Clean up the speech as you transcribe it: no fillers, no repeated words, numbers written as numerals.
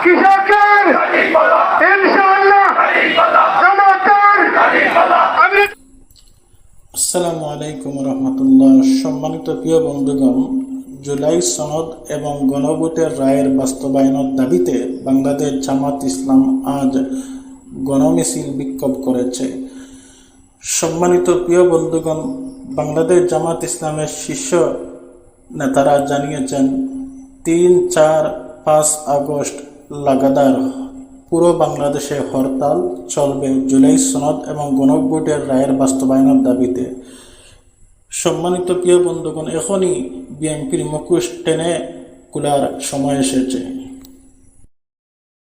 কৃষকের ইনশাআল্লাহ জামাতের আসসালামু আলাইকুম রহমতুল্লাহ। সম্মানিত প্রিয় বন্ধুগণ, জুলাই সনদ এবং গণভোটের রায়ের বাস্তবায়নের দাবিতে বাংলাদেশ জামাত ইসলাম আজ গণমিছিল বিক্ষোভ করেছে। সম্মানিত প্রিয় বন্ধুগণ, বাংলাদেশ জামাত ইসলামের শীর্ষ নেতারা জানিয়েছেন 3, 4, 5 আগস্ট লাগাতার পুরো বাংলাদেশে হরতাল চলবে জুলাই সনদ এবং গণভোটের রায়ের বাস্তবায়নের দাবিতে। সম্মানিত প্রিয় বন্ধুগণ, এখনই বিএনপির মুখোশ টেনে খোলার সময় এসেছে।